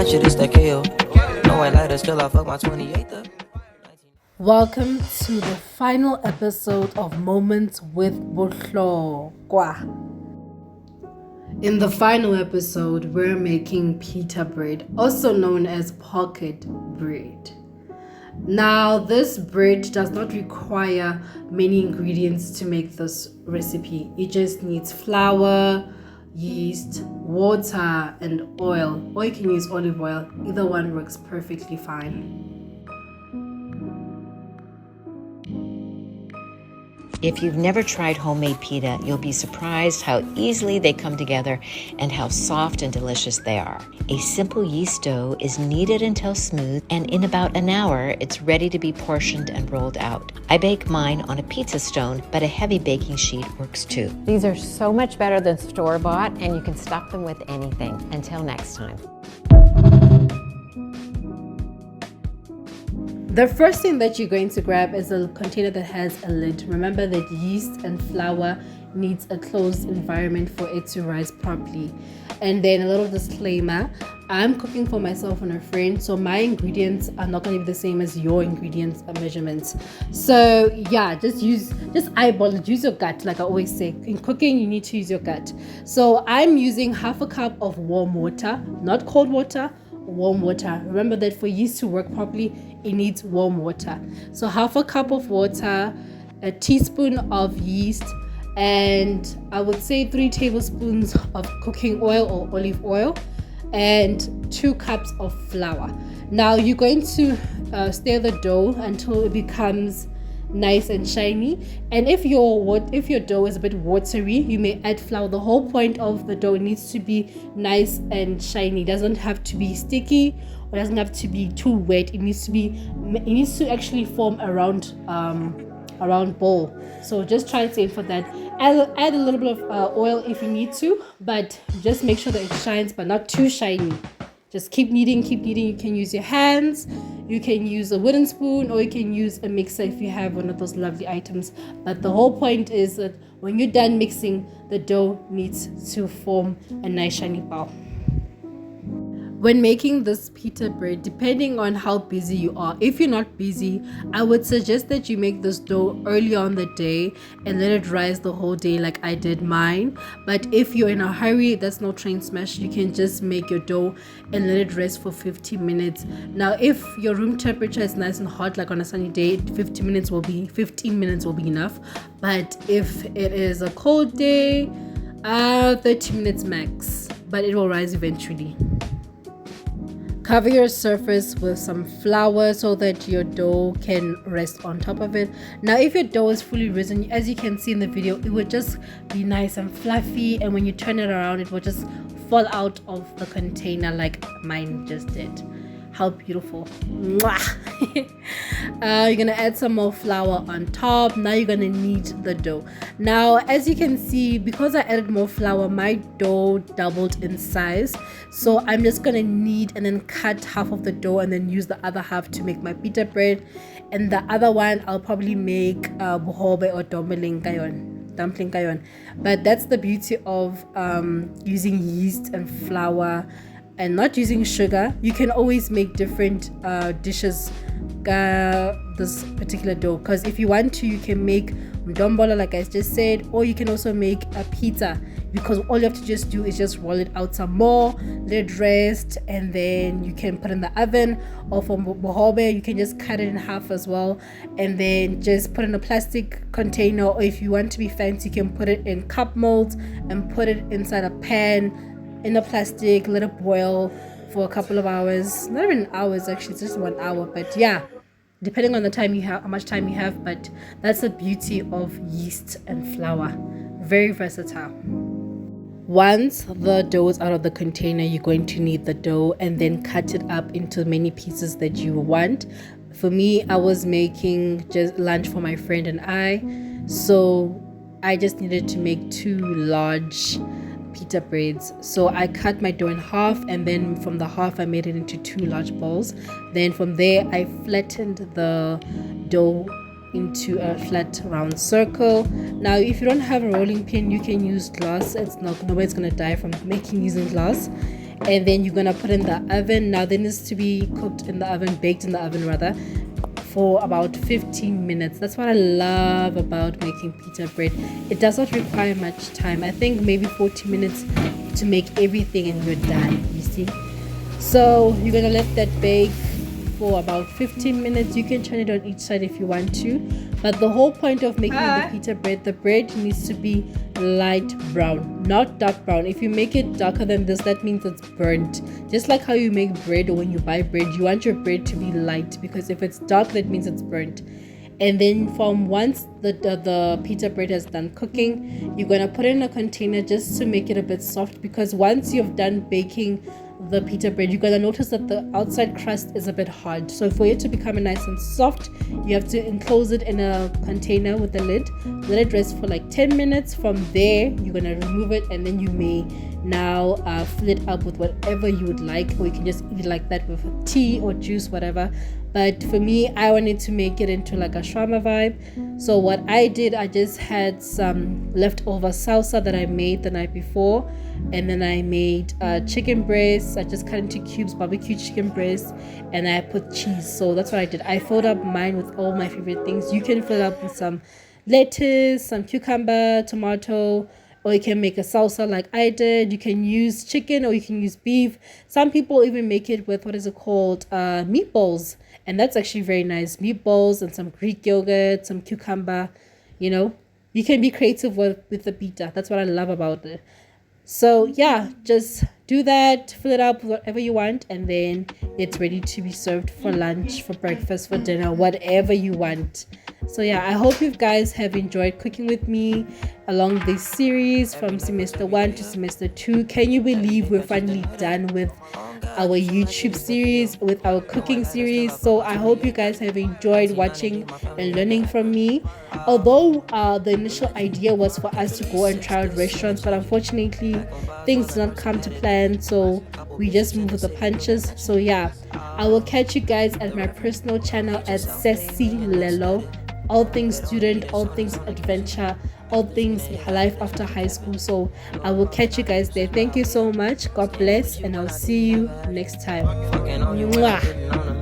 that shit is the KO. No white lighters till I fuck my 28th up. Welcome to the final episode of Moments with Botlhokwa. In the final episode, we're making pita bread, also known as pocket bread. Now, this bread does not require many ingredients to make this recipe. It just needs flour, yeast, water, and oil. Or you can use olive oil. Either one works perfectly fine. If you've never tried homemade pita, you'll be surprised how easily they come together and how soft and delicious they are. A simple yeast dough is kneaded until smooth, and in about an hour, it's ready to be portioned and rolled out. I bake mine on a pizza stone, but a heavy baking sheet works too. These are so much better than store-bought, and you can stuff them with anything. Until next time. The first thing that you're going to grab is a container that has a lid. Remember that yeast and flour needs a closed environment for it to rise properly. And then a little disclaimer, I'm cooking for myself and a friend, so my ingredients are not going to be the same as your ingredients or measurements. So yeah, just eyeball it, use your gut. Like I always say, in cooking you need to use your gut. So I'm using half a cup of warm water, not cold water, warm water. Remember that for yeast to work properly, it needs warm water. So half a cup of water, a teaspoon of yeast, and I would say 3 tablespoons of cooking oil or olive oil, and 2 cups of flour. Now you're going to stir the dough until it becomes nice and shiny, and if your dough is a bit watery, you may add flour. The whole point of the dough needs to be nice and shiny. It doesn't have to be sticky or doesn't have to be too wet. It needs to actually form a round bowl. So just try to aim for that. Add a little bit of oil if you need to, but just make sure that it shines but not too shiny. Just keep kneading. You can use your hands, you can use a wooden spoon, or you can use a mixer if you have one of those lovely items. But the whole point is that when you're done mixing, the dough needs to form a nice shiny ball. When making this pita bread, depending on how busy you are, if you're not busy, I would suggest that you make this dough early on the day and let it rise the whole day like I did mine. But if you're in a hurry, that's no train smash. You can just make your dough and let it rest for 15 minutes. Now, if your room temperature is nice and hot, like on a sunny day, 15 minutes will be enough. But if it is a cold day, 30 minutes max, but it will rise eventually. Cover your surface with some flour so that your dough can rest on top of it. Now, if your dough is fully risen, as you can see in the video, it would just be nice and fluffy, and when you turn it around, it will just fall out of the container like mine just did. How beautiful. You're gonna add some more flour on top. Now you're gonna knead the dough. Now, as you can see, because I added more flour, my dough doubled in size. So I'm just gonna knead and then cut half of the dough and then use the other half to make my pita bread. And the other one I'll probably make bohobe or dumpling kayon. But that's the beauty of using yeast and flour and not using sugar. You can always make different dishes this particular dough, because if you want to, you can make mdombolo like I just said, or you can also make a pizza, because all you have to just do is just roll it out some more, let it rest, and then you can put it in the oven. Or for bohobe, you can just cut it in half as well and then just put it in a plastic container, or if you want to be fancy, you can put it in cup molds and put it inside a pan in a plastic, let it boil for a couple of hours. Not even hours, actually, it's just 1 hour. But yeah, depending on the time you have, how much time you have. But that's the beauty of yeast and flour. Very versatile. Once the dough is out of the container, you're going to knead the dough and then cut it up into many pieces that you want. For me, I was making just lunch for my friend and I, so I just needed to make 2 large pita breads. So I cut my dough in half, and then from the half I made it into 2 large balls. Then from there I flattened the dough into a flat round circle. Now, if you don't have a rolling pin, you can use glass. It's not, nobody's gonna die from using glass. and then you're gonna put in the oven. Now this needs to be cooked in the oven, baked in the oven rather, for about 15 minutes. That's what I love about making pita bread. It does not require much time. I think maybe 40 minutes to make everything and you're done, you see. So you're gonna let that bake for about 15 minutes. You can turn it on each side if you want to, but the whole point of making the pita bread, the bread needs to be light brown, not dark brown. If you make it darker than this, that means it's burnt. Just like how you make bread, or when you buy bread, you want your bread to be light, because if it's dark, that means it's burnt. And then from once the pita bread has done cooking, you're gonna put it in a container just to make it a bit soft, because once you've done baking the pita bread, you're gonna notice that the outside crust is a bit hard. So for it to become nice and soft, you have to enclose it in a container with a lid, let it rest for like 10 minutes. From there, you're gonna remove it, and then you may now fill it up with whatever you would like, or you can just eat it like that with tea or juice, whatever. But for me, I wanted to make it into like a shawarma vibe. So what I did, I just had some leftover salsa that I made the night before, and then I made chicken breasts. I just cut into cubes, barbecue chicken breasts, and I put cheese. So that's what I did. I filled up mine with all my favorite things. You can fill up with some lettuce, some cucumber, tomato, or you can make a salsa like I did. You can use chicken or you can use beef. Some people even make it with, what is it called, meatballs, and that's actually very nice. Meatballs and some Greek yogurt, some cucumber. You know, you can be creative with the pita. That's what I love about it. So yeah, just do that, fill it up with whatever you want, and then it's ready to be served for lunch, for breakfast, for dinner, whatever you want. So yeah, I hope you guys have enjoyed cooking with me along this series from semester 1 to semester 2. Can you believe we're finally done with our YouTube series, with our cooking series? So I hope you guys have enjoyed watching and learning from me. Although the initial idea was for us to go and try out restaurants, but unfortunately things did not come to plan, so we just moved with the punches. So yeah, I will catch you guys at my personal channel at Sesi Lelo. All things student, all things adventure, all things life after high school. So I will catch you guys there. Thank you so much. God bless, and I'll see you next time. Mwah.